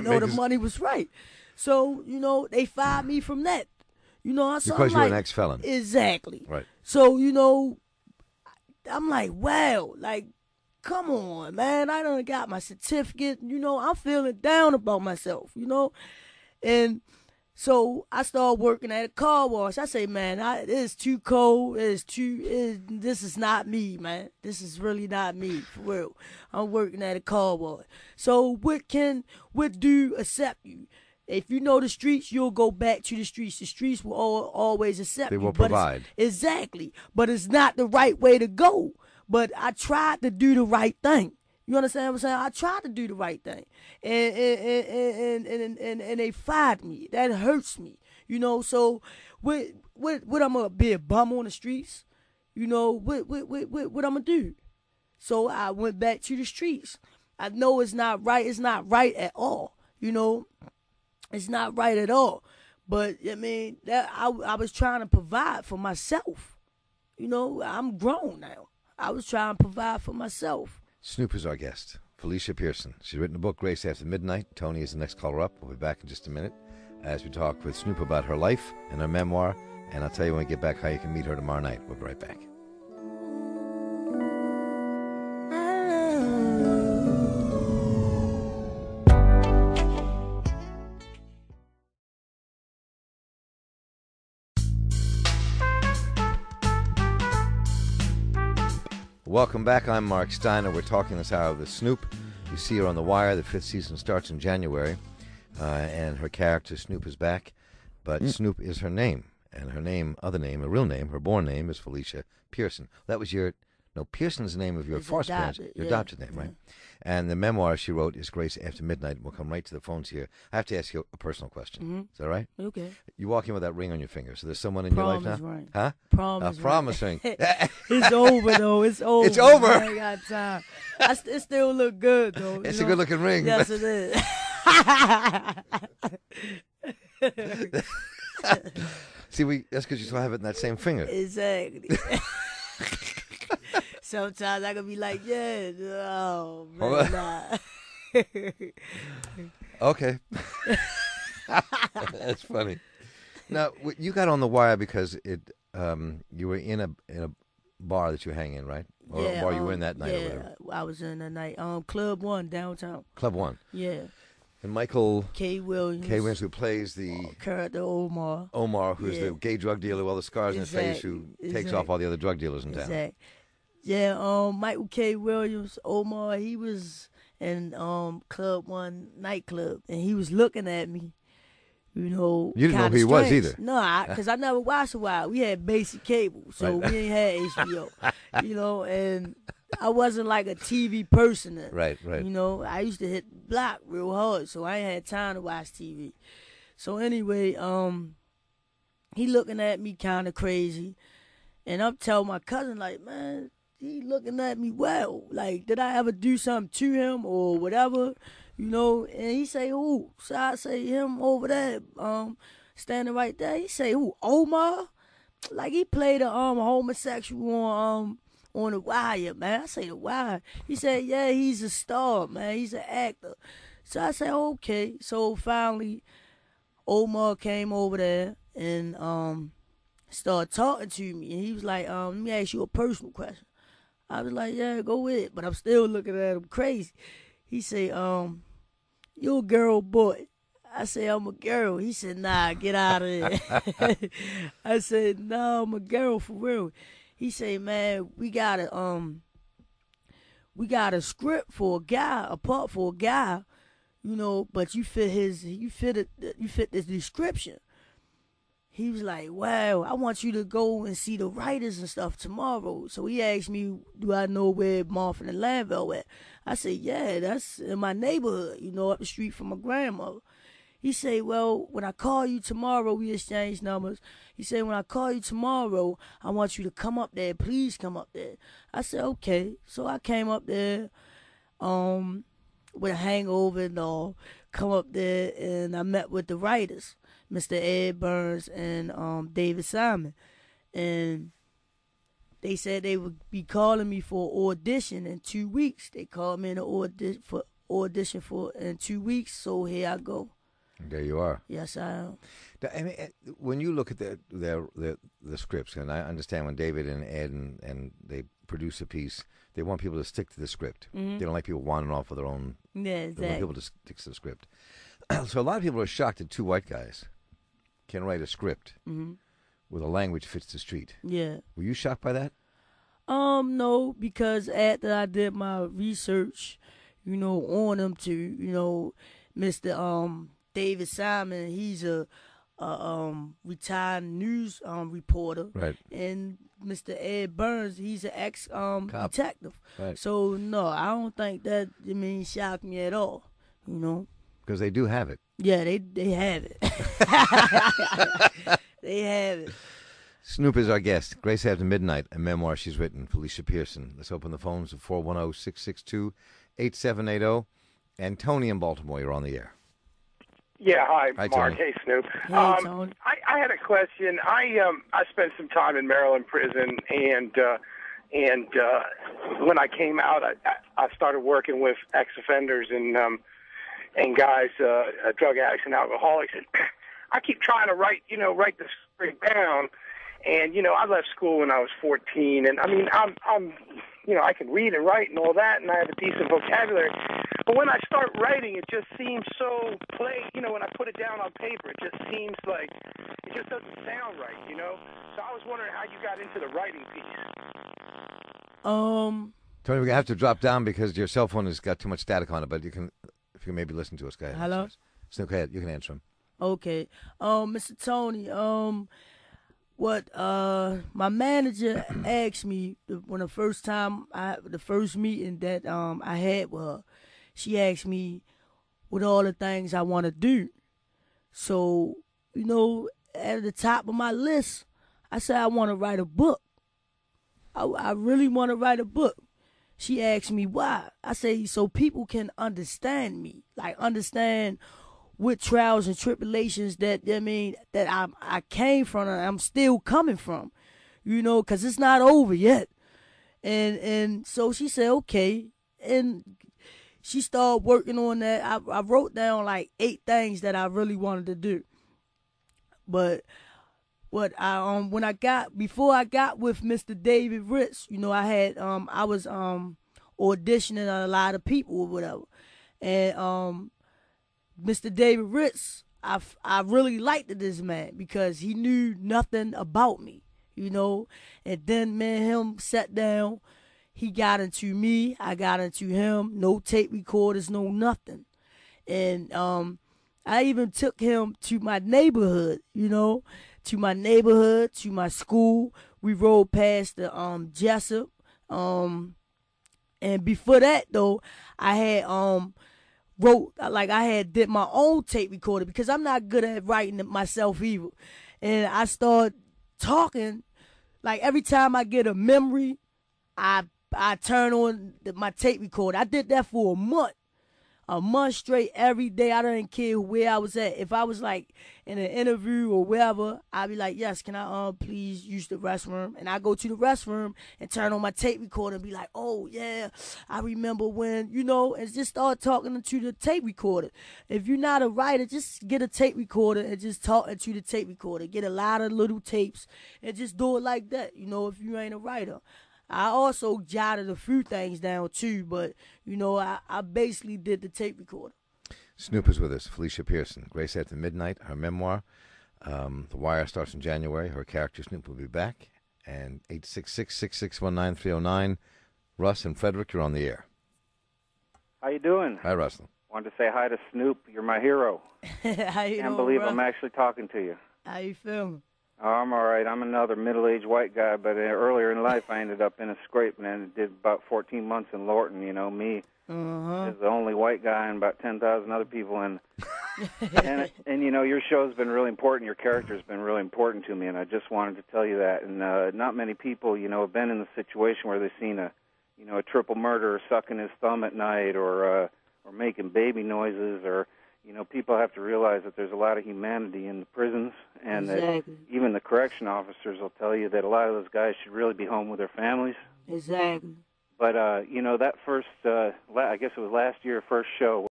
The money was right. So, they fired me from that. So because you're an ex-felon. Exactly. Right. So, I'm like, wow, like, come on, man. I done got my certificate. I'm feeling down about myself, And so I started working at a car wash. I say, man, it's too cold. This is not me, man. This is really not me, for real. I'm working at a car wash. So what do accept you? If you know the streets, you'll go back to the streets. The streets will always accept you. They will provide. Exactly. But it's not the right way to go. But I tried to do the right thing. You understand what I'm saying? I tried to do the right thing. And they fired me. That hurts me. So what I'm gonna be, a bum on the streets? What I'm gonna do? So I went back to the streets. I know it's not right. It's not right at all. It's not right at all. But I mean, I was trying to provide for myself. I'm grown now. I was trying to provide for myself. Snoop is our guest, Felicia Pearson. She's written a book, Grace After Midnight. Tony is the next caller up. We'll be back in just a minute as we talk with Snoop about her life and her memoir. And I'll tell you when we get back how you can meet her tomorrow night. We'll be right back. Welcome back. I'm Marc Steiner. We're talking this hour with Snoop. You see her on The Wire. The 5th season starts in January. And her character, Snoop, is back. But Snoop is her name. And her real name, her born name is Felicia Pearson. That was Pearson's the name of your foster parents. Your adopted name, right? And the memoir she wrote is Grace After Midnight. We'll come right to the phones here. I have to ask you a personal question. Mm-hmm. Is that right? Okay. You walk in with that ring on your finger. So there's someone in your life now? Ring. Huh? Promise ring. It's over, though. It's over. It's over. I ain't got time. It still look good, though. It's a good-looking ring. Yes, it is. See, that's because you still have it in that same finger. Exactly. Sometimes I can be like, yeah, oh, man, nah. Okay. That's funny. Now, you got on The Wire because you were in a bar that you hang in, right? Or a bar you were in that night or whatever. Yeah, I was in that night. Club 1 downtown. Club 1. Yeah. And Michael K. Williams, who plays the character Omar. Who's the gay drug dealer with all the scars in his face, who takes off all the other drug dealers in town. Yeah, Michael K. Williams, Omar, he was in Club 1 nightclub, and he was looking at me, You didn't know who he was either. No, because I never watched a while. We had basic cable, so we ain't had HBO, and I wasn't like a TV person then. Right. I used to hit block real hard, so I ain't had time to watch TV. So anyway, he looking at me kind of crazy, and I'm telling my cousin, like, man, he looking at me well. Like, did I ever do something to him or whatever? And he say, who? So I say, him over there, standing right there. He say, who? Omar? Like, he played a homosexual on The Wire, man. I say, The Wire. He said, yeah, he's a star, man. He's an actor. So I said, okay. So finally, Omar came over there and started talking to me. And he was like, let me ask you a personal question. I was like, yeah, go with it. But I'm still looking at him crazy. He said, you a girl, boy? I said, I'm a girl. He said, nah, get out of here. I said, no, I'm a girl for real. He said, man, we got a script for a guy, a part for a guy, but you fit the description. He was like, wow, I want you to go and see the writers and stuff tomorrow. So he asked me, do I know where Marvin and Lanville at? I said, yeah, that's in my neighborhood, up the street from my grandmother. He said, well, when I call you tomorrow, we exchange numbers. He said, when I call you tomorrow, I want you to come up there. Please come up there. I said, okay. So I came up there with a hangover and all, come up there, and I met with the writers, Mr. Ed Burns and David Simon. And they said they would be calling me for an audition in 2 weeks. They called me in for audition for in 2 weeks. So here I go. There you are. Yes, I am. I mean, when you look at the scripts, and I understand when David and Ed and they produce a piece, they want people to stick to the script. Mm-hmm. They don't like people wandering off of their own. Yeah, exactly. They want people to stick to the script. So a lot of people are shocked that two white guys can write a script where the language fits the street. Yeah. Were you shocked by that? No, because after I did my research, on them to, Mr. David Simon, he's a retired news reporter, Right? And Mr. Ed Burns, he's an ex detective. Right. So no, I don't think that shocked me at all. Because they do have it. Yeah, they have it. They have it. Snoop is our guest. Grace After Midnight, a memoir she's written. Felicia Pearson. Let's open the phones at 410-662-8780. And Tony in Baltimore, you're on the air. Yeah, hi, Hi, Mark. Tony. Hey, Snoop. Hey, Tony. I had a question. I spent some time in Maryland prison, and when I came out, I started working with ex-offenders and guys, drug addicts and alcoholics. And I keep trying to write the story down. And I left school when I was 14, and I mean, I'm I can read and write and all that, and I have a decent vocabulary. But when I start writing, it just seems so plain. When I put it down on paper, it just seems like it just doesn't sound right. So I was wondering how you got into the writing piece. Tony, we're gonna have to drop down because your cell phone has got too much static on it. But if you can maybe listen to us, go ahead. Hello. So go ahead. You can answer him. Okay. Mr. Tony. What my manager asked me when the first meeting that I had with her, she asked me what all the things I want to do. So at the top of my list, I said I want to write a book. I really want to write a book. She asked me why. I say so people can understand me, like understand what trials and tribulations that I came from and I'm still coming from, because it's not over yet. And so she said, okay. And she started working on that. I wrote down like 8 things that I really wanted to do. But before I got with Mr. David Ritz, I was auditioning a lot of people or whatever. And Mr. David Ritz, I really liked this man because he knew nothing about me, And then me and him sat down. He got into me. I got into him. No tape recorders, no nothing. And I even took him to my neighborhood, to my school. We rode past the Jessup. And before that, though, I had did my own tape recorder because I'm not good at writing it myself either. And I start talking, like every time I get a memory, I turn on my tape recorder. I did that for a month straight every day. I didn't care where I was at. If I was like in an interview or wherever, I'd be like, yes, can I please use the restroom? And I go to the restroom and turn on my tape recorder and be like, oh yeah, I remember when, and just start talking to the tape recorder. If you're not a writer, just get a tape recorder and just talk into the tape recorder. Get a lot of little tapes and just do it like that, if you ain't a writer. I also jotted a few things down too, but I basically did the tape recorder. Snoop is with us. Felicia Pearson. Grace After Midnight, her memoir. The Wire starts in January. Her character Snoop will be back. And 866-661-9309. Russ and Frederick, you're on the air. How you doing? Hi, Russell. Wanted to say hi to Snoop. You're my hero. How you Can't doing, believe bro? I'm actually talking to you. How you feeling? Oh, I'm all right. I'm another middle-aged white guy, but earlier in life I ended up in a scrape and did about 14 months in Lorton. Me is the only white guy and about 10,000 other people. And your show's been really important. Your character's been really important to me, and I just wanted to tell you that. And not many people, have been in the situation where they've seen a triple murderer sucking his thumb at night or making baby noises or. People have to realize that there's a lot of humanity in the prisons, and exactly. that even the correction officers will tell you that a lot of those guys should really be home with their families. Exactly. But, you know, that first, I guess it was last year, first show,